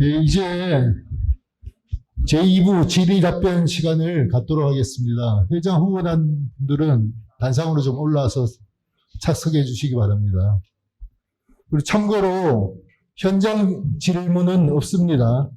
예, 이제 제2부 질의 답변 시간을 갖도록 하겠습니다. 회장 후보단 분들은 단상으로 좀 올라와서 착석해 주시기 바랍니다. 그리고 참고로 현장 질문은 없습니다.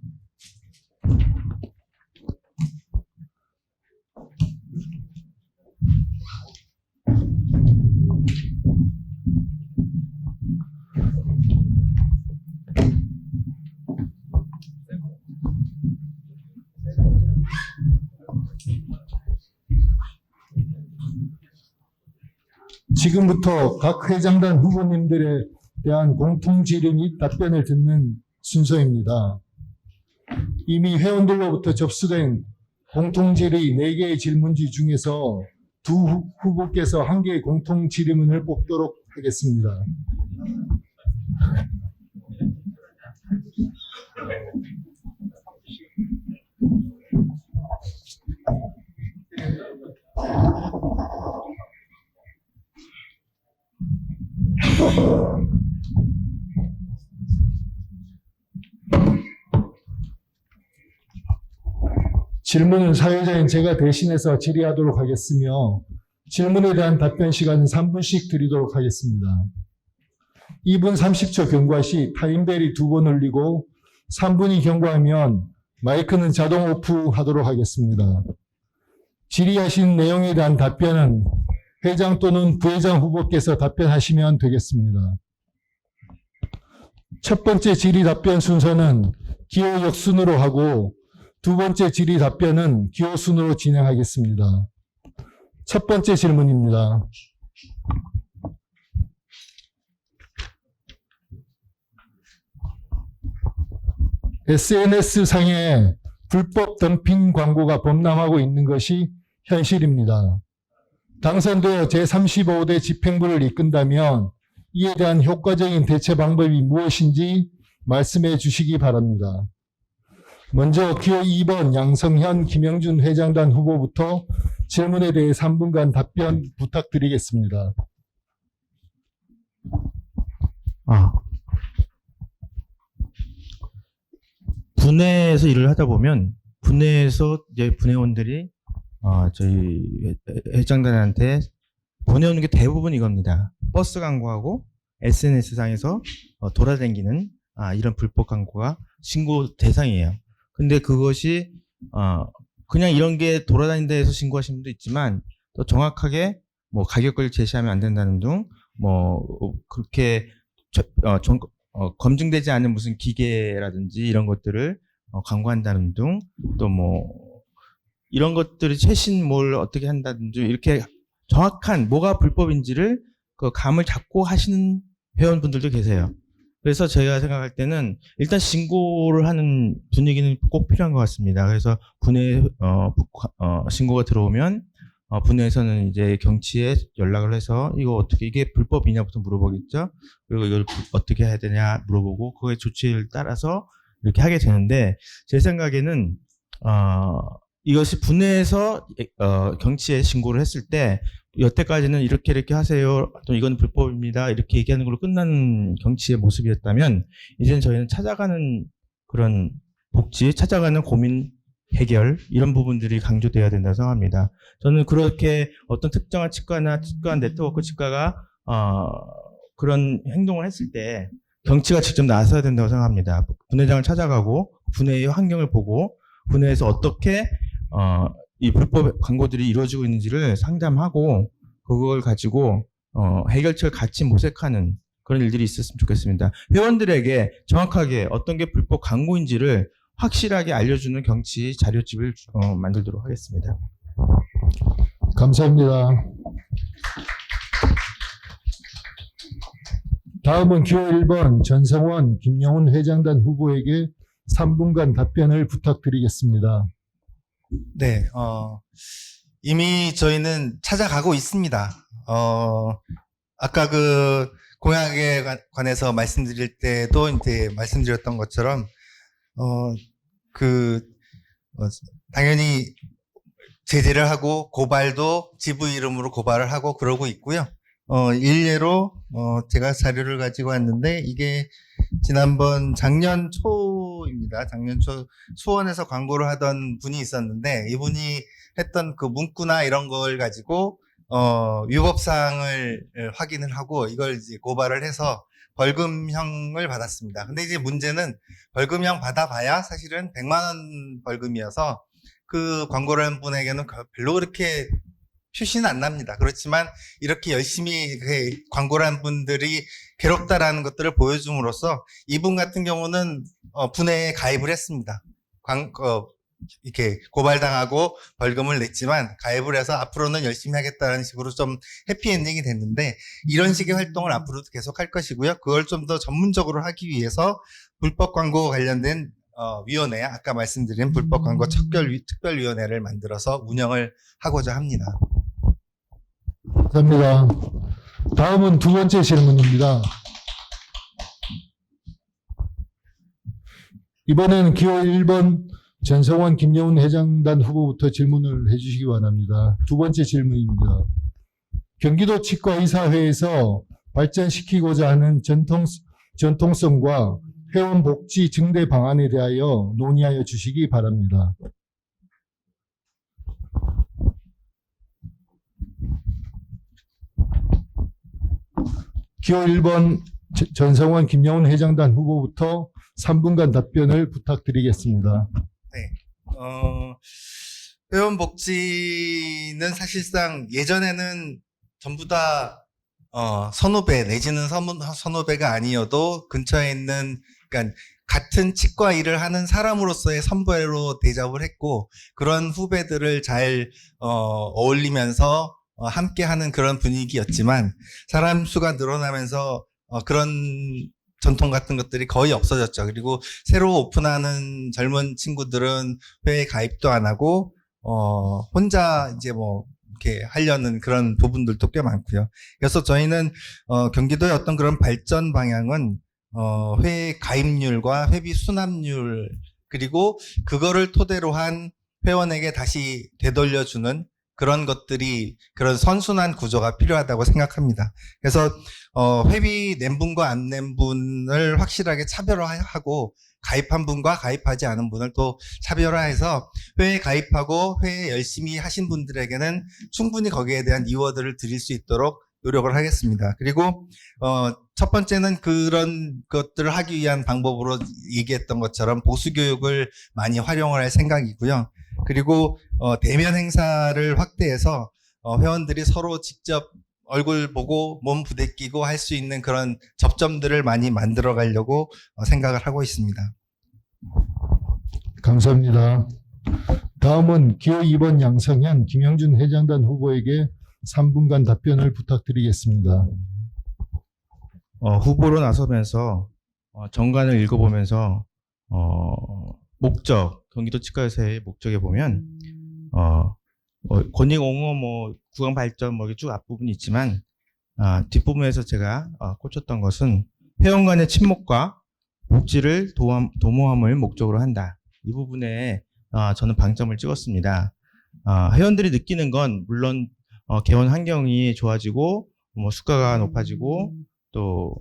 지금부터 각 회장단 후보님들에 대한 공통 질의 및 답변을 듣는 순서입니다. 이미 회원들로부터 접수된 공통 질의 4개의 질문지 중에서 두 후보께서 1개의 공통 질문을 뽑도록 하겠습니다. 질문은 사회자인 제가 대신해서 질의하도록 하겠으며 질문에 대한 답변 시간은 3분씩 드리도록 하겠습니다. 2분 30초 경과 시 타임벨이 2번 울리고 3분이 경과하면 마이크는 자동 오프하도록 하겠습니다. 질의하신 내용에 대한 답변은 회장 또는 부회장 후보께서 답변하시면 되겠습니다. 첫 번째 질의 답변 순서는 기호 역순으로 하고 두 번째 질의 답변은 기호 순으로 진행하겠습니다. 첫 번째 질문입니다. SNS상에 불법 덤핑 광고가 범람하고 있는 것이 현실입니다. 당선되어 제35대 집행부를 이끈다면 이에 대한 효과적인 대처 방법이 무엇인지 말씀해 주시기 바랍니다. 먼저 기호 2번 양성현 김영준 회장단 후보부터 질문에 대해 3분간 답변 부탁드리겠습니다. 분회에서 일을 하다 보면 분회에서 이제 분회원들이 저희 회장단한테 보내오는 게 대부분 이겁니다. 버스 광고하고 SNS상에서 돌아다니는 이런 불법 광고가 신고 대상이에요. 근데 그것이 그냥 이런 게 돌아다닌다 해서 신고하시는 분도 있지만 또 정확하게 뭐 가격을 제시하면 안 된다는 등 뭐 그렇게 검증되지 않은 무슨 기계라든지 이런 것들을 광고한다는 등 또 뭐 이런 것들이 최신 뭘 어떻게 한다든지 이렇게 정확한 뭐가 불법인지를 그 감을 잡고 하시는 회원분들도 계세요. 그래서 제가 생각할 때는 일단 신고를 하는 분위기는 꼭 필요한 것 같습니다. 그래서 분해 신고가 들어오면 분해에서는 이제 경치에 연락을 해서 이거 어떻게 이게 불법이냐부터 물어보겠죠. 그리고 이걸 어떻게 해야 되냐 물어보고 그거의 조치를 따라서 이렇게 하게 되는데 제 생각에는 이것이 분해에서 경치에 신고를 했을 때 여태까지는 이렇게 하세요. 또 이건 불법입니다. 이렇게 얘기하는 걸로 끝나는 경치의 모습이었다면 이제는 저희는 찾아가는 그런 복지, 찾아가는 고민 해결 이런 부분들이 강조돼야 된다고 생각합니다. 저는 그렇게 어떤 특정한 치과나 치과 네트워크 치과가 그런 행동을 했을 때 경치가 직접 나서야 된다고 생각합니다. 분회장을 찾아가고 분회의 환경을 보고 분회에서 어떻게 이 불법 광고들이 이루어지고 있는지를 상담하고 그걸 가지고 해결책을 같이 모색하는 그런 일들이 있었으면 좋겠습니다. 회원들에게 정확하게 어떤 게 불법 광고인지를 확실하게 알려주는 경치 자료집을 만들도록 하겠습니다. 감사합니다. 다음은 기호 1번 전성원 김영훈 회장단 후보에게 3분간 답변을 부탁드리겠습니다. 네, 이미 저희는 찾아가고 있습니다. 아까 그 공약에 관해서 말씀드릴 때도 이제 말씀드렸던 것처럼, 당연히 제재를 하고 고발도 지부 이름으로 고발을 하고 그러고 있고요. 일례로 제가 자료를 가지고 왔는데 이게 지난번 작년 초 초입니다. 작년 초 수원에서 광고를 하던 분이 있었는데 이분이 했던 그 문구나 이런 걸 가지고 위법사항을 확인을 하고 이걸 이제 고발을 해서 벌금형을 받았습니다. 근데 이제 문제는 벌금형 받아봐야 사실은 100만 원 벌금이어서 그 광고를 한 분에게는 별로 그렇게 표시는 안 납니다. 그렇지만 이렇게 열심히 그 광고를 한 분들이 괴롭다라는 것들을 보여줌으로써 이분 같은 경우는 분해에 가입을 했습니다. 이렇게 고발당하고 벌금을 냈지만 가입을 해서 앞으로는 열심히 하겠다는 식으로 좀 해피엔딩이 됐는데 이런 식의 활동을 앞으로도 계속 할 것이고요. 그걸 좀 더 전문적으로 하기 위해서 불법 광고 관련된 위원회, 아까 말씀드린 불법 광고 특별위원회를 만들어서 운영을 하고자 합니다. 감사합니다. 다음은 두 번째 질문입니다. 이번에는 기호 1번 전성원 김여운 회장단 후보부터 질문을 해주시기 바랍니다. 두 번째 질문입니다. 경기도 치과의사회에서 발전시키고자 하는 전통성과 회원 복지 증대 방안에 대하여 논의하여 주시기 바랍니다. 기호 1번 전성원 김여운 회장단 후보부터 3분간 답변을 부탁드리겠습니다. 네. 회원 복지는 사실상 예전에는 전부 다 선후배 내지는 선후배가 아니어도 근처에 있는 그러니까 같은 치과 일을 하는 사람으로서의 선배로 대접을 했고 그런 후배들을 잘 어울리면서 함께 하는 그런 분위기였지만 사람 수가 늘어나면서 그런 전통 같은 것들이 거의 없어졌죠. 그리고 새로 오픈하는 젊은 친구들은 회에 가입도 안 하고 혼자 이제 뭐 이렇게 하려는 그런 부분들도 꽤 많고요. 그래서 저희는 경기도의 어떤 그런 발전 방향은 회 가입률과 회비 수납률 그리고 그거를 토대로 한 회원에게 다시 되돌려주는 그런 것들이 그런 선순환 구조가 필요하다고 생각합니다. 그래서 회비 낸 분과 안 낸 분을 확실하게 차별화하고 가입한 분과 가입하지 않은 분을 또 차별화해서 회에 가입하고 회에 열심히 하신 분들에게는 충분히 거기에 대한 리워드를 드릴 수 있도록 노력을 하겠습니다. 그리고 첫 번째는 그런 것들을 하기 위한 방법으로 얘기했던 것처럼 보수 교육을 많이 활용을 할 생각이고요. 그리고 대면 행사를 확대해서 회원들이 서로 직접 얼굴 보고 몸 부대끼고 할 수 있는 그런 접점들을 많이 만들어 가려고 생각을 하고 있습니다. 감사합니다. 다음은 기호 2번 양성현 김영준 회장단 후보에게 3분간 답변을 부탁드리겠습니다. 후보로 나서면서 정관을 읽어보면서 목적 경기도 치과의사의 목적에 보면 권익 옹호 구강 발전 이렇게 쭉 앞부분이 있지만 뒷부분에서 제가 꽂혔던 것은 회원 간의 친목과 복지를 도모함을 목적으로 한다. 이 부분에 저는 방점을 찍었습니다. 회원들이 느끼는 건 물론 개원 환경이 좋아지고 수가가 높아지고 또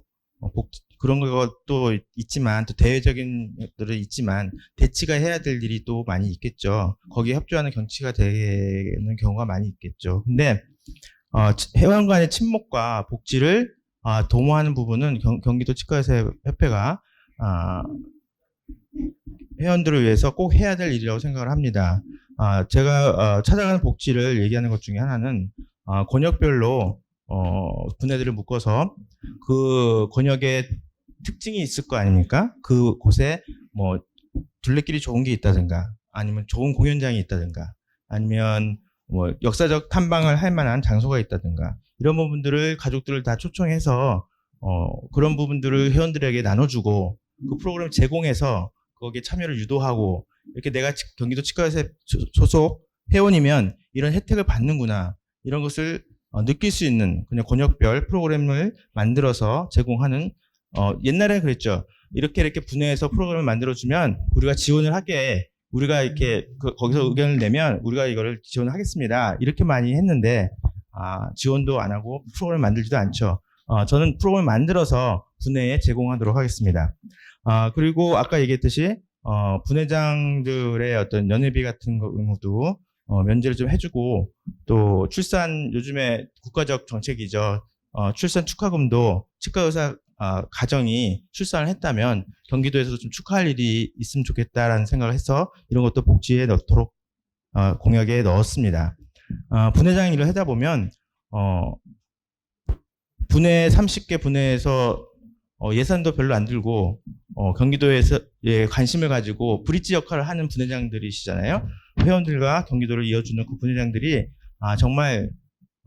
그런 것도 있지만 또 대외적인 것들은 있지만 대치가 해야 될 일이 또 많이 있겠죠. 거기에 협조하는 경치가 되는 경우가 많이 있겠죠. 근데 회원 간의 친목과 복지를 도모하는 부분은 경기도 치과의사협회가 회원들을 위해서 꼭 해야 될 일이라고 생각을 합니다. 제가 찾아가는 복지를 얘기하는 것 중에 하나는 권역별로 분야들을 묶어서 그 권역의 특징이 있을 거 아닙니까? 그 곳에 뭐 둘레길이 좋은 게 있다든가 아니면 좋은 공연장이 있다든가 아니면 뭐 역사적 탐방을 할 만한 장소가 있다든가 이런 부분들을 가족들을 다 초청해서 그런 부분들을 회원들에게 나눠주고 그 프로그램 제공해서 거기에 참여를 유도하고 이렇게 내가 경기도 치과의사 소속 회원이면 이런 혜택을 받는구나 이런 것을 느낄 수 있는 그냥 권역별 프로그램을 만들어서 제공하는 옛날에는 그랬죠. 이렇게 분해해서 프로그램을 만들어주면 우리가 지원을 하게 우리가 이렇게 거기서 의견을 내면 우리가 이거를 지원을 하겠습니다. 이렇게 많이 했는데 지원도 안 하고 프로그램을 만들지도 않죠. 저는 프로그램을 만들어서 분해에 제공하도록 하겠습니다. 그리고 아까 얘기했듯이 분회장들의 어떤 연회비 같은 경우도 면제를 좀 해주고, 또 출산, 요즘에 국가적 정책이죠. 출산 축하금도 치과의사 가정이 출산을 했다면 경기도에서 좀 축하할 일이 있으면 좋겠다라는 생각을 해서 이런 것도 복지에 넣도록 공약에 넣었습니다. 분회장 일을 하다 보면 분회 30개 분회에서 예산도 별로 안 들고 경기도에서 관심을 가지고 브릿지 역할을 하는 분회장들이시잖아요. 회원들과 경기도를 이어주는 그 분회장들이 정말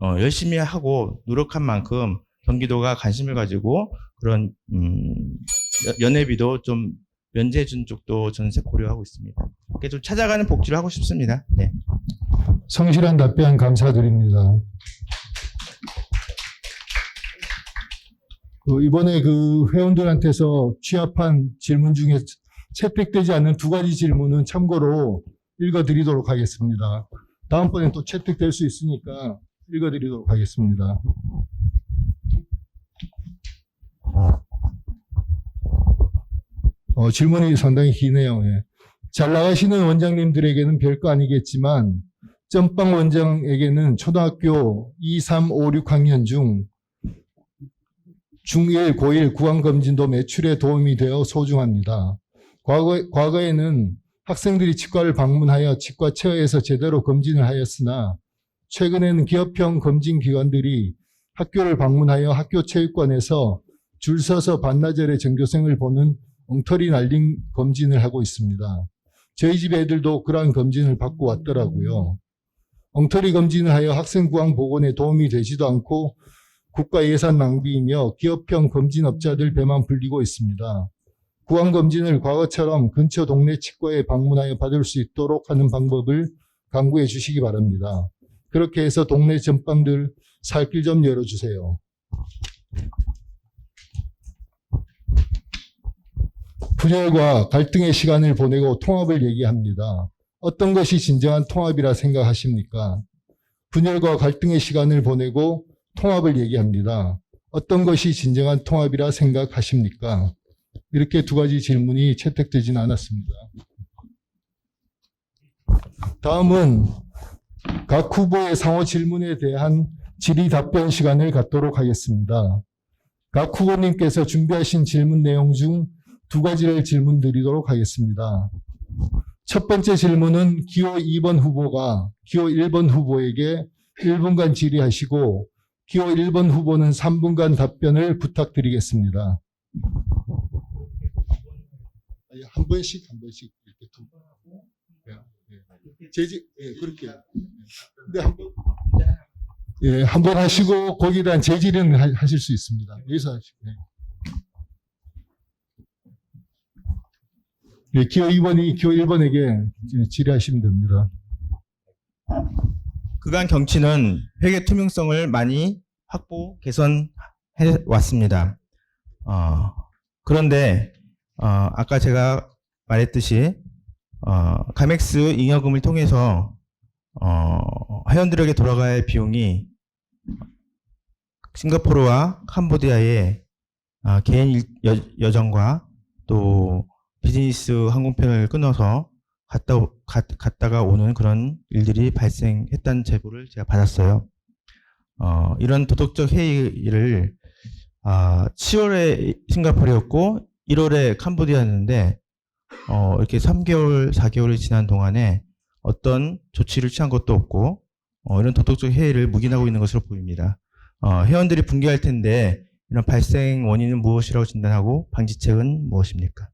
열심히 하고 노력한 만큼 경기도가 관심을 가지고 그런 연회비도 좀 면제해 준 쪽도 저는 고려하고 있습니다. 이렇게 좀 찾아가는 복지를 하고 싶습니다. 네. 성실한 답변 감사드립니다. 이번에 그 회원들한테서 취합한 질문 중에 채택되지 않는 2가지 질문은 참고로 읽어드리도록 하겠습니다. 다음번엔 또 채택될 수 있으니까 읽어드리도록 하겠습니다. 질문이 상당히 기네요. 예. 잘 나가시는 원장님들에게는 별거 아니겠지만 점빵 원장에게는 초등학교 2, 3, 5, 6학년 중 중1, 고1 구강검진도 매출에 도움이 되어 소중합니다. 과거에는 학생들이 치과를 방문하여 치과 체어에서 제대로 검진을 하였으나 최근에는 기업형 검진기관들이 학교를 방문하여 학교 체육관에서 줄 서서 반나절에 전교생을 보는 엉터리 날린 검진을 하고 있습니다. 저희 집 애들도 그러한 검진을 받고 왔더라고요. 엉터리 검진을 하여 학생 구강 보건에 도움이 되지도 않고 국가 예산 낭비이며 기업형 검진업자들 배만 불리고 있습니다. 구강검진을 과거처럼 근처 동네 치과에 방문하여 받을 수 있도록 하는 방법을 강구해 주시기 바랍니다. 그렇게 해서 동네 전빵들 살 길 좀 열어주세요. 분열과 갈등의 시간을 보내고 통합을 얘기합니다. 어떤 것이 진정한 통합이라 생각하십니까? 분열과 갈등의 시간을 보내고 통합을 얘기합니다. 어떤 것이 진정한 통합이라 생각하십니까? 이렇게 2가지 질문이 채택되지는 않았습니다. 다음은 각 후보의 상호 질문에 대한 질의 답변 시간을 갖도록 하겠습니다. 각 후보님께서 준비하신 질문 내용 중 2가지를 질문드리도록 하겠습니다. 첫 번째 질문은 기호 2번 후보가 기호 1번 후보에게 1분간 질의하시고 기호 1번 후보는 3분간 답변을 부탁드리겠습니다. 한 번씩 이렇게 2번 하고 그렇게 근데 한 번 하시고 거기에 대한 재질은 하실 수 있습니다. 여기서 하시고 기호 2번이 기호 1번에게 질의하시면 됩니다. 그간 경치는 회계 투명성을 많이 확보, 개선해 왔습니다. 그런데 아까 제가 말했듯이 가맥스 잉여금을 통해서 회원들에게 돌아가야 할 비용이 싱가포르와 캄보디아의 개인 여정과 또 비즈니스 항공편을 끊어서 갔다가 오는 그런 일들이 발생했다는 제보를 제가 받았어요. 이런 도덕적 해이를 10월에 싱가포르였고 1월에 캄보디아였는데 이렇게 3개월, 4개월이 지난 동안에 어떤 조치를 취한 것도 없고 이런 도덕적 해이를 묵인하고 있는 것으로 보입니다. 회원들이 붕괴할 텐데 이런 발생 원인은 무엇이라고 진단하고 방지책은 무엇입니까?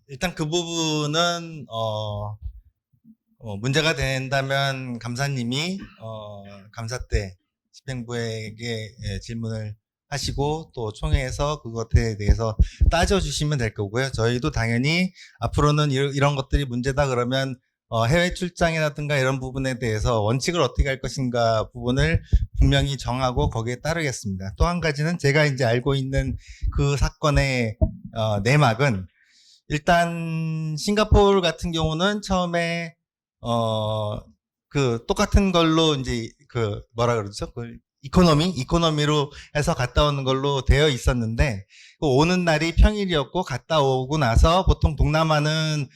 일단 그 부분은 문제가 된다면 감사님이 감사 때 집행부에게 질문을 하시고 또 총회에서 그것에 대해서 따져주시면 될 거고요. 저희도 당연히 앞으로는 이런 것들이 문제다 그러면 해외 출장이라든가 이런 부분에 대해서 원칙을 어떻게 할 것인가 부분을 분명히 정하고 거기에 따르겠습니다. 또 한 가지는 제가 이제 알고 있는 그 사건의 내막은 일단 싱가포르 같은 경우는 처음에 그 똑같은 걸로 이제 그 뭐라 그러죠? 그 이코노미로 해서 갔다 오는 걸로 되어 있었는데, 그 오는 날이 평일이었고 갔다 오고 나서 보통 동남아는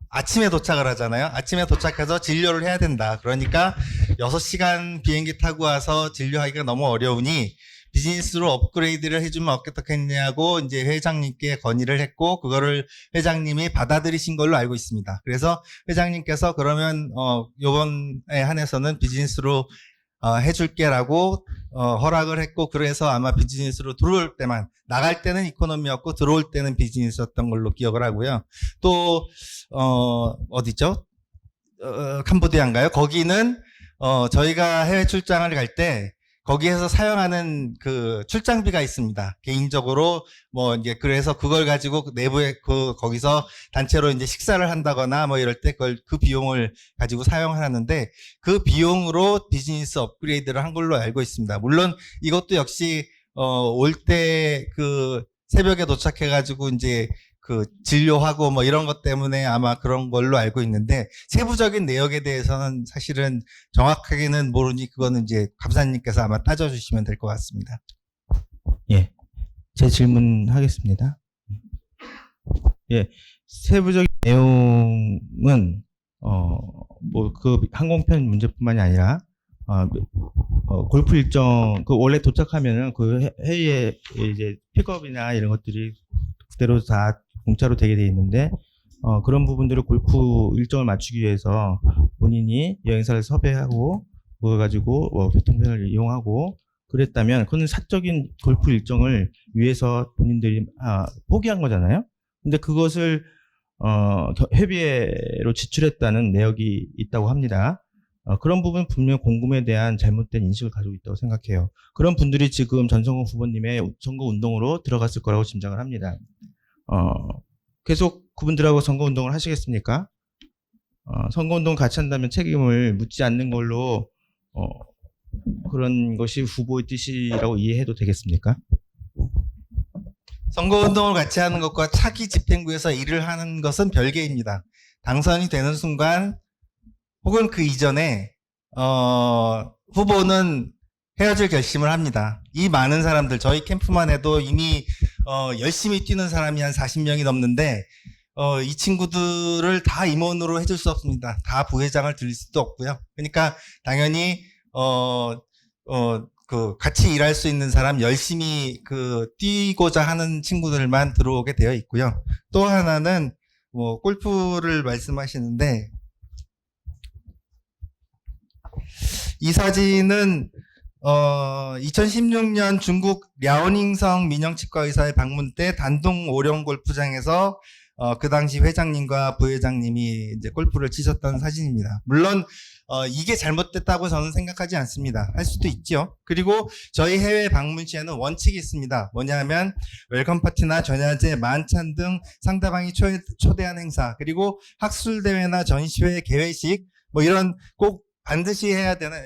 아침에 도착을 하잖아요. 아침에 도착해서 진료를 해야 된다. 그러니까 6시간 비행기 타고 와서 진료하기가 너무 어려우니 비즈니스로 업그레이드를 해주면 어떻겠냐고 이제 회장님께 건의를 했고, 그거를 회장님이 받아들이신 걸로 알고 있습니다. 그래서 회장님께서 그러면 요번에 한해서는 비즈니스로 해줄게라고 허락을 했고, 그래서 아마 비즈니스로 들어올 때만, 나갈 때는 이코노미였고 들어올 때는 비즈니스였던 걸로 기억을 하고요. 또 어디죠? 캄보디아인가요? 거기는 저희가 해외 출장을 갈 때 거기에서 사용하는 그 출장비가 있습니다. 개인적으로 뭐 이제 그래서 그걸 가지고 내부에 거기서 단체로 이제 식사를 한다거나 뭐 이럴 때 그 비용을 가지고 사용하는데, 그 비용으로 비즈니스 업그레이드를 한 걸로 알고 있습니다. 물론 이것도 역시 올 때 그 새벽에 도착해 가지고 이제 그 진료하고 뭐 이런 것 때문에 아마 그런 걸로 알고 있는데, 세부적인 내역에 대해서는 사실은 정확하게는 모르니 그거는 이제 감사님께서 아마 따져주시면 될 것 같습니다. 예, 제 질문하겠습니다. 예, 세부적인 내용은 뭐 그 항공편 문제뿐만이 아니라 골프 일정 그 원래 도착하면은 그 해외에 이제 픽업이나 이런 것들이 그대로 다 공짜로 되게 돼 있는데, 그런 부분들을 골프 일정을 맞추기 위해서 본인이 여행사를 섭외하고 그걸 가지고 교통편을 이용하고 그랬다면, 그건 사적인 골프 일정을 위해서 본인들이 포기한 거잖아요. 근데 그것을 회비로 지출했다는 내역이 있다고 합니다. 그런 부분 분명 공금에 대한 잘못된 인식을 가지고 있다고 생각해요. 그런 분들이 지금 전성호 후보님의 선거 운동으로 들어갔을 거라고 짐작을 합니다. 계속 그분들하고 선거 운동을 하시겠습니까? 선거 운동 같이 한다면 책임을 묻지 않는 걸로 그런 것이 후보의 뜻이라고 이해해도 되겠습니까? 선거운동을 같이 하는 것과 차기 집행부에서 일을 하는 것은 별개입니다. 당선이 되는 순간 혹은 그 이전에 후보는 헤어질 결심을 합니다. 이 많은 사람들, 저희 캠프만 해도 이미 열심히 뛰는 사람이 한 40명이 넘는데 이 친구들을 다 임원으로 해줄 수 없습니다. 다 부회장을 드릴 수도 없고요. 그러니까 당연히 그 같이 일할 수 있는 사람, 열심히 그 뛰고자 하는 친구들만 들어오게 되어 있고요. 또 하나는 뭐 골프를 말씀하시는데, 이 사진은 2016년 중국 랴오닝성 민영치과 의사의 방문 때 단동 오령 골프장에서 그 당시 회장님과 부회장님이 이제 골프를 치셨던 사진입니다. 물론 이게 잘못됐다고 저는 생각하지 않습니다. 할 수도 있죠. 그리고 저희 해외 방문 시에는 원칙이 있습니다. 뭐냐면 웰컴 파티나 전야제, 만찬 등 상대방이 초대한 행사, 그리고 학술 대회나 전시회 개회식, 뭐 이런 꼭 반드시 해야 되는,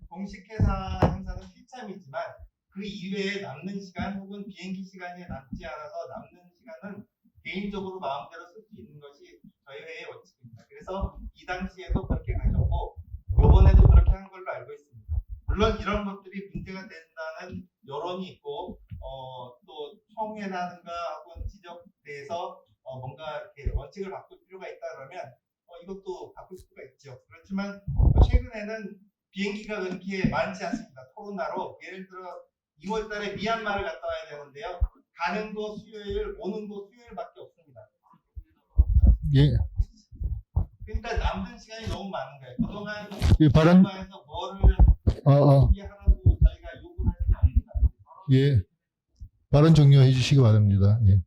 공식 회사 행사는 필참이지만 그 이외에 남는 시간 혹은 비행기 시간이 남지 않아서 남는 시간은 개인적으로 마음대로 쓸 수 있는 것이 저희 회의 원칙입니다. 그래서 이 당시에도 그렇게 가졌고 이번에도 그렇게 한 걸로 알고 있습니다. 물론 이런 것들이 문제가 된다는 여론이 있고 또 총회라든가 혹은 지적대에서 뭔가 이렇게 원칙을 바꿀 필요가 있다 그러면 이것도 바꿀 수가 있죠. 그렇지만 최근에는 비행기가 그렇게 많지 않습니다. 코로나로. 예를 들어 2월 달에 미얀마를 갔다 와야 되는데요. 가는 거 수요일, 오는 거 수요일밖에 없습니다. 예. 그러니까 남는 시간이 너무 많은 거예요. 그동안 이 발언 미얀마에서 뭐를 하라고 저희가 요구를 할 수는 없습니다. 예. 발언 종료해 주시기 바랍니다. 예.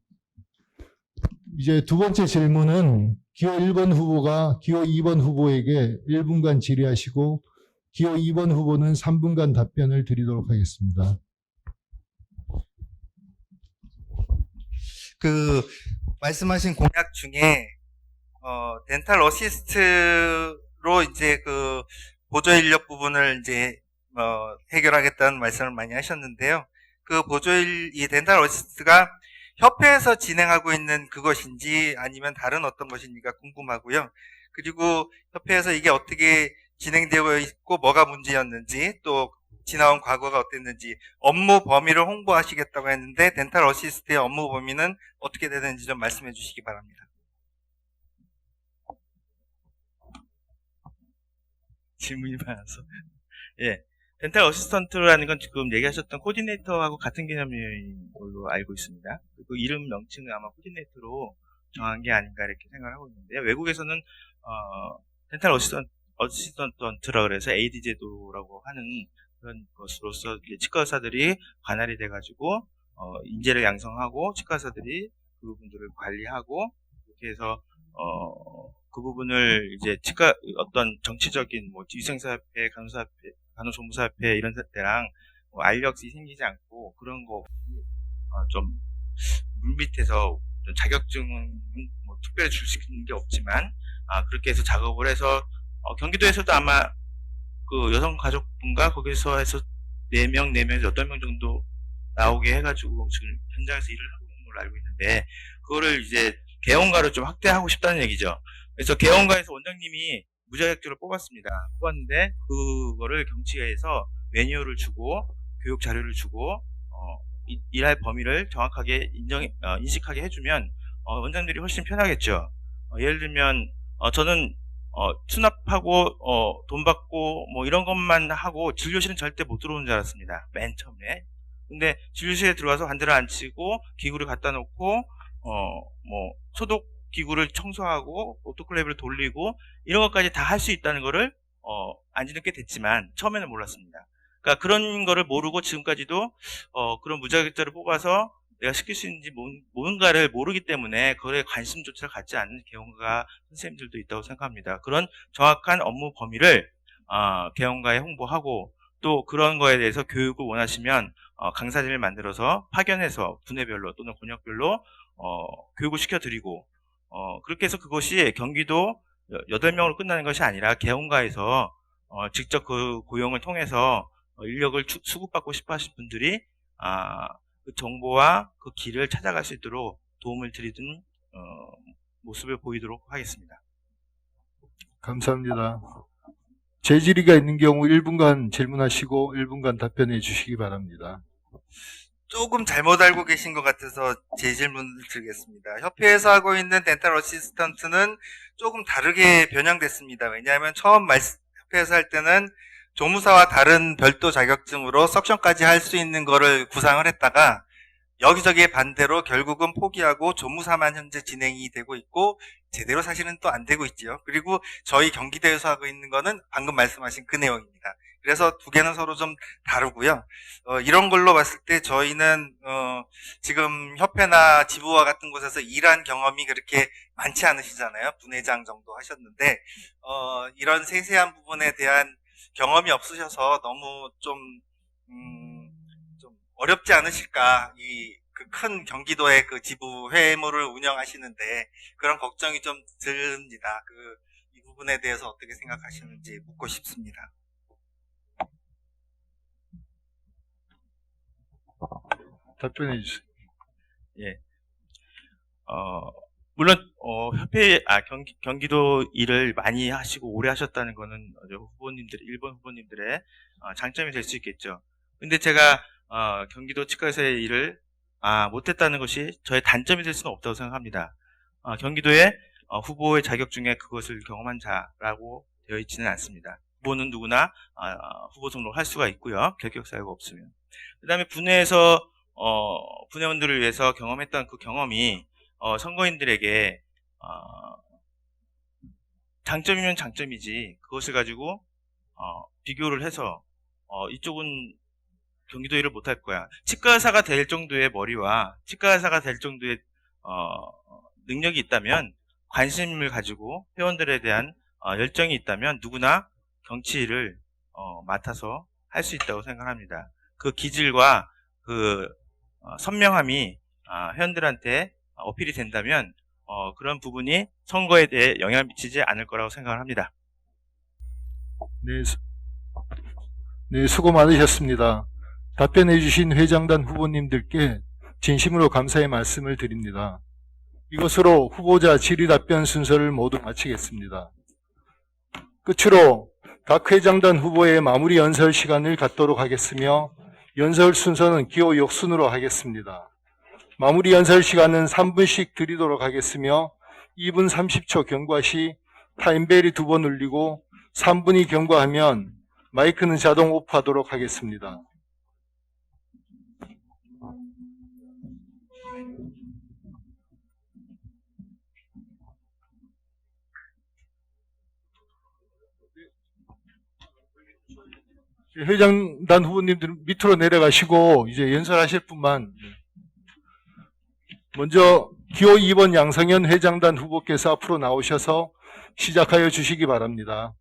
이제 두 번째 질문은 기호 1번 후보가 기호 2번 후보에게 1분간 질의하시고 기호 2번 후보는 3분간 답변을 드리도록 하겠습니다. 그 말씀하신 공약 중에 덴탈 어시스트로 이제 그 보조 인력 부분을 이제 해결하겠다는 말씀을 많이 하셨는데요. 그 이 덴탈 어시스트가 협회에서 진행하고 있는 그것인지 아니면 다른 어떤 것인지가 궁금하고요. 그리고 협회에서 이게 어떻게 진행되고 있고 뭐가 문제였는지 또 지나온 과거가 어땠는지 업무 범위를 홍보하시겠다고 했는데 덴탈 어시스트의 업무 범위는 어떻게 되는지 좀 말씀해 주시기 바랍니다. 질문이 많아서. 예. 덴탈 어시스턴트라는 건 지금 얘기하셨던 코디네이터하고 같은 개념인 걸로 알고 있습니다. 그 이름 명칭은 아마 코디네이터로 정한 게 아닌가 이렇게 생각을 하고 있는데, 외국에서는 덴탈 어시스턴트라 그래서 AD 제도라고 하는 그런 것으로서 이제 치과 의사들이 관할이 돼가지고 인재를 양성하고 치과 의사들이 그 부분들을 관리하고, 이렇게 해서 그 부분을 이제 치과 어떤 정치적인 뭐 위생사협회, 간호조무사협회 이런 데랑 뭐 알력이 생기지 않고 그런 거 좀 물밑에서 자격증은 뭐 특별히 줄 수 있는 게 없지만 그렇게 해서 작업을 해서 경기도에서도 아마 그 여성가족분과 거기서 해서 4명에서 8명 정도 나오게 해가지고 지금 현장에서 일을 하고 있는 걸로 알고 있는데, 그거를 이제 개원가로 좀 확대하고 싶다는 얘기죠. 그래서 개원가에서 원장님이 무자격증을 뽑았는데 그거를 경치에서 매뉴얼을 주고 교육 자료를 주고 일할 범위를 정확하게 인식하게 해주면 원장들이 훨씬 편하겠죠. 예를 들면 저는 수납하고 돈 받고 뭐 이런 것만 하고 진료실은 절대 못 들어오는 줄 알았습니다, 맨 처음에. 근데 진료실에 들어와서 환자를 앉히고 기구를 갖다 놓고 뭐 소독 기구를 청소하고 오토클레이브를 돌리고 이런 것까지 다 할 수 있다는 거를 안지는 꽤 됐지만 처음에는 몰랐습니다. 그러니까 그런 거를 모르고 지금까지도 그런 무자격자를 뽑아서 내가 시킬 수 있는지 뭔가를 모르기 때문에 그거에 관심조차 갖지 않는 개원가 선생님들도 있다고 생각합니다. 그런 정확한 업무 범위를 개원가에 홍보하고, 또 그런 거에 대해서 교육을 원하시면 강사진을 만들어서 파견해서 분야별로 또는 권역별로 교육을 시켜드리고, 그렇게 해서 그것이 경기도 8명으로 끝나는 것이 아니라 개원가에서 직접 그 고용을 통해서 인력을 수급받고 싶어 하신 분들이 그 정보와 그 길을 찾아갈 수 있도록 도움을 드리는 모습을 보이도록 하겠습니다. 감사합니다. 재질의가 있는 경우 1분간 질문하시고 1분간 답변해 주시기 바랍니다. 조금 잘못 알고 계신 것 같아서 제 질문을 드리겠습니다. 협회에서 하고 있는 덴탈 어시스턴트는 조금 다르게 변형됐습니다. 왜냐하면 처음 협회에서 할 때는 조무사와 다른 별도 자격증으로 석션까지 할 수 있는 거를 구상을 했다가 여기저기 반대로 결국은 포기하고 조무사만 현재 진행이 되고 있고 제대로 사실은 또 안 되고 있지요. 그리고 저희 경기도에서 하고 있는 거는 방금 말씀하신 그 내용입니다. 그래서 두 개는 서로 좀 다르고요. 이런 걸로 봤을 때 저희는 지금 협회나 지부와 같은 곳에서 일한 경험이 그렇게 많지 않으시잖아요. 분회장 정도 하셨는데 이런 세세한 부분에 대한 경험이 없으셔서 너무 좀 어렵지 않으실까, 그 큰 경기도의 그 지부 회무를 운영하시는데 그런 걱정이 좀 듭니다. 이 부분에 대해서 어떻게 생각하시는지 묻고 싶습니다. 답변해 주세요. 예. 물론 경기도 일을 많이 하시고 오래 하셨다는 거는 일본 후보님들의 장점이 될 수 있겠죠. 근데 제가 경기도 치과의사의 일을 못했다는 것이 저의 단점이 될 수는 없다고 생각합니다. 경기도의 후보의 자격 중에 그것을 경험한 자라고 되어 있지는 않습니다. 후보는 누구나 후보 등록을 할 수가 있고요, 결격 사유가 없으면. 그 다음에 분회에서 분회원들을 위해서 경험했던 그 경험이 선거인들에게 장점이면 장점이지 그것을 가지고 비교를 해서 이쪽은 경기도 일을 못할 거야, 치과의사가 될 정도의 머리와 치과의사가 될 정도의 능력이 있다면, 관심을 가지고 회원들에 대한 열정이 있다면 누구나 경치 일을 맡아서 할 수 있다고 생각합니다. 그 기질과 그 선명함이 회원들한테 어필이 된다면 그런 부분이 선거에 대해 영향을 미치지 않을 거라고 생각을 합니다. 네, 수고 많으셨습니다. 답변해 주신 회장단 후보님들께 진심으로 감사의 말씀을 드립니다. 이것으로 후보자 질의 답변 순서를 모두 마치겠습니다. 끝으로 각 회장단 후보의 마무리 연설 시간을 갖도록 하겠으며 연설 순서는 기호 역순으로 하겠습니다. 마무리 연설 시간은 3분씩 드리도록 하겠으며 2분 30초 경과 시 타임벨이 2번 울리고 3분이 경과하면 마이크는 자동 오프하도록 하겠습니다. 회장단 후보님들 밑으로 내려가시고 이제 연설하실 분만. 먼저 기호 2번 양성현 회장단 후보께서 앞으로 나오셔서 시작하여 주시기 바랍니다.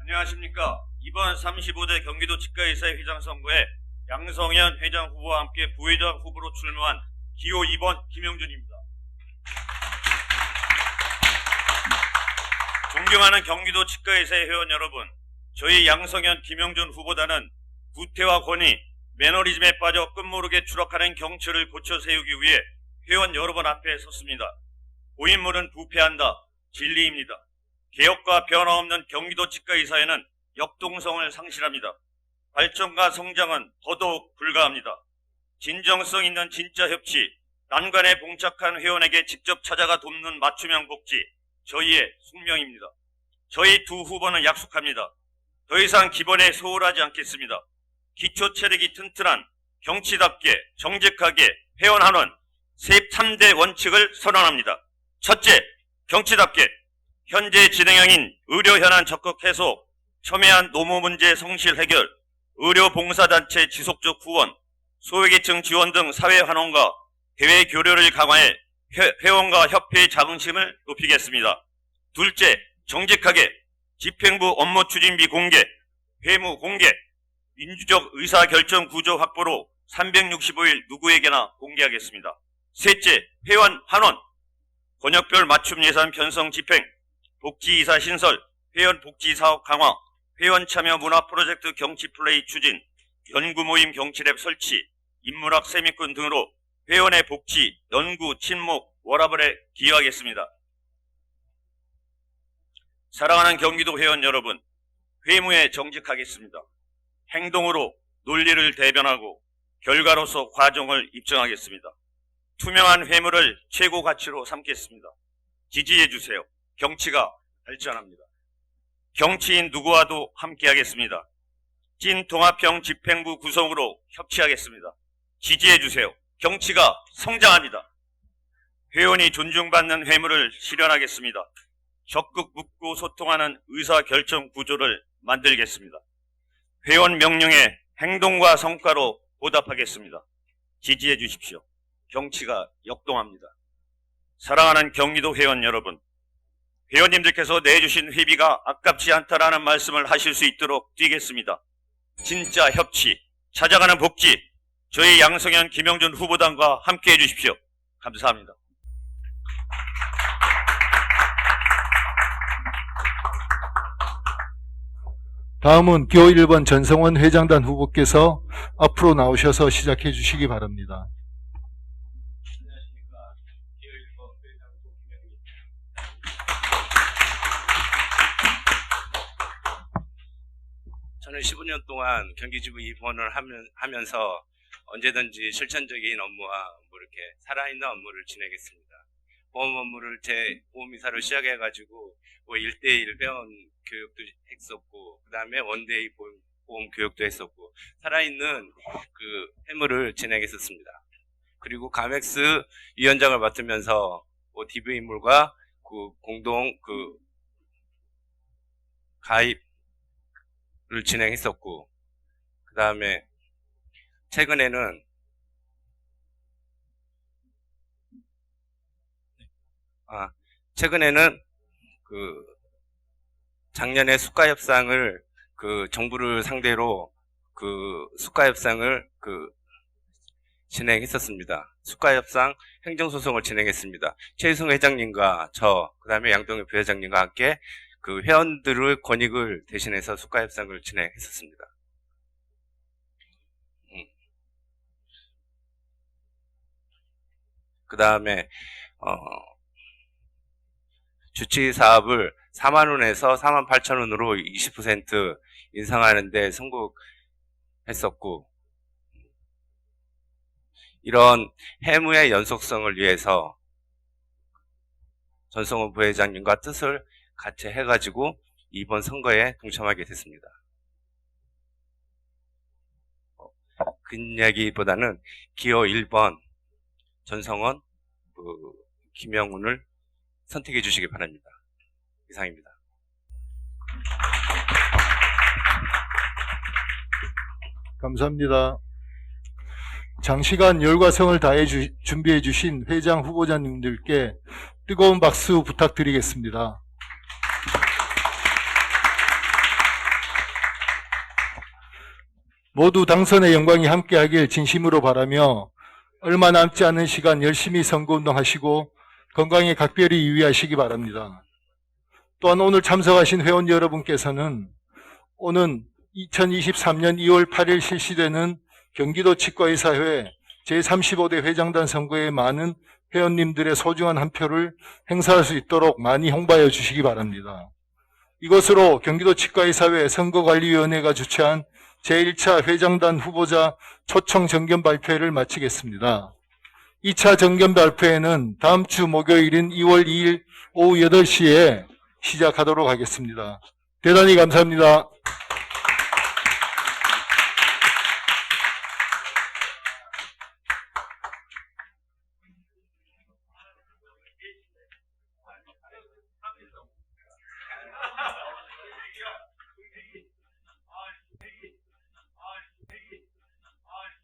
안녕하십니까. 이번 35대 경기도 치과의사회 회장 선거에 양성현 회장 후보와 함께 부회장 후보로 출마한 기호 2번 김영준입니다. 존경하는 경기도 치과의사회 회원 여러분, 저희 양성현 김영준 후보단은 구태와 권위, 매너리즘에 빠져 끝모르게 추락하는 경찰을 고쳐 세우기 위해 회원 여러분 앞에 섰습니다. 고인물은 부패한다, 진리입니다. 개혁과 변화 없는 경기도 치과의사회는 역동성을 상실합니다. 발전과 성장은 더더욱 불가합니다. 진정성 있는 진짜 협치, 난관에 봉착한 회원에게 직접 찾아가 돕는 맞춤형 복지, 저희의 숙명입니다. 저희 두 후보는 약속합니다. 더 이상 기본에 소홀하지 않겠습니다. 기초 체력이 튼튼한 경치답게 정직하게 회원 한원 3대 원칙을 선언합니다. 첫째, 경치답게 현재 진행형인 의료 현안 적극 해소, 첨예한 노무 문제 성실 해결, 의료 봉사단체 지속적 후원, 소외계층 지원 등 사회 환원과 대외 교류를 강화해 회원과 협회의 자긍심을 높이겠습니다. 둘째, 정직하게 집행부 업무 추진비 공개, 회무 공개, 민주적 의사결정 구조 확보로 365일 누구에게나 공개하겠습니다. 셋째, 회원 환원, 권역별 맞춤 예산 편성 집행, 복지이사 신설, 회원 복지사업 강화, 회원 참여 문화 프로젝트 경치 플레이 추진, 연구 모임 경치랩 설치, 인문학 세미권 등으로 회원의 복지, 연구, 친목, 워라밸에 기여하겠습니다. 사랑하는 경기도 회원 여러분, 회무에 정직하겠습니다. 행동으로 논리를 대변하고 결과로서 과정을 입증하겠습니다. 투명한 회무를 최고 가치로 삼겠습니다. 지지해 주세요. 경치가 발전합니다. 경치인 누구와도 함께하겠습니다. 찐 통합형 집행부 구성으로 협치하겠습니다. 지지해 주세요. 경치가 성장합니다. 회원이 존중받는 회무를 실현하겠습니다. 적극 묻고 소통하는 의사결정 구조를 만들겠습니다. 회원 명령에 행동과 성과로 보답하겠습니다. 지지해 주십시오. 경치가 역동합니다. 사랑하는 경기도 회원 여러분, 회원님들께서 내주신 회비가 아깝지 않다라는 말씀을 하실 수 있도록 뛰겠습니다. 진짜 협치, 찾아가는 복지, 저희 양성현 김영준 후보단과 함께해 주십시오. 감사합니다. 다음은 기호 1번 전성원 회장단 후보께서 앞으로 나오셔서 시작해 주시기 바랍니다. 저는 15년 동안 경기지부 입원을 하면서 언제든지 실천적인 업무와 이렇게 살아있는 업무를 진행했습니다. 보험 업무를 제 보험이사로 시작해가지고 1대1 회원 교육도 했었고, 그 다음에 원데이 보험 교육도 했었고, 살아있는 그 회무를 진행했었습니다. 그리고 가맥스 위원장을 맡으면서 DV물과 그 공동 그 가입을 진행했었고, 그 다음에 최근에는 그 작년에 수가 협상을 그 정부를 상대로 그 수가 협상을 진행했었습니다. 수가 협상 행정소송을 진행했습니다. 최희승 회장님과 그 다음에 양동엽 부회장님과 함께 그 회원들의 권익을 대신해서 수가 협상을 진행했었습니다. 그 다음에 주치 사업을 4만 원에서 4만 8천 원으로 20% 인상하는데 성공했었고, 이런 해무의 연속성을 위해서 전성훈 부회장님과 뜻을 같이 해가지고 이번 선거에 동참하게 됐습니다. 그 이야기보다는 기호 1번 전성원, 김영훈을 선택해 주시기 바랍니다. 이상입니다. 감사합니다. 장시간 열과 성을 다해 준비해 주신 회장 후보자님들께 뜨거운 박수 부탁드리겠습니다. 모두 당선의 영광이 함께하길 진심으로 바라며 얼마 남지 않은 시간 열심히 선거운동하시고 건강에 각별히 유의하시기 바랍니다. 또한 오늘 참석하신 회원 여러분께서는 오는 2023년 2월 8일 실시되는 경기도 치과의사회 제35대 회장단 선거에 많은 회원님들의 소중한 한 표를 행사할 수 있도록 많이 홍보하여 주시기 바랍니다. 이것으로 경기도 치과의사회 선거관리위원회가 주최한 제1차 회장단 후보자 초청 정견 발표회를 마치겠습니다. 2차 정견 발표회는 다음 주 목요일인 2월 2일 오후 8시에 시작하도록 하겠습니다. 대단히 감사합니다.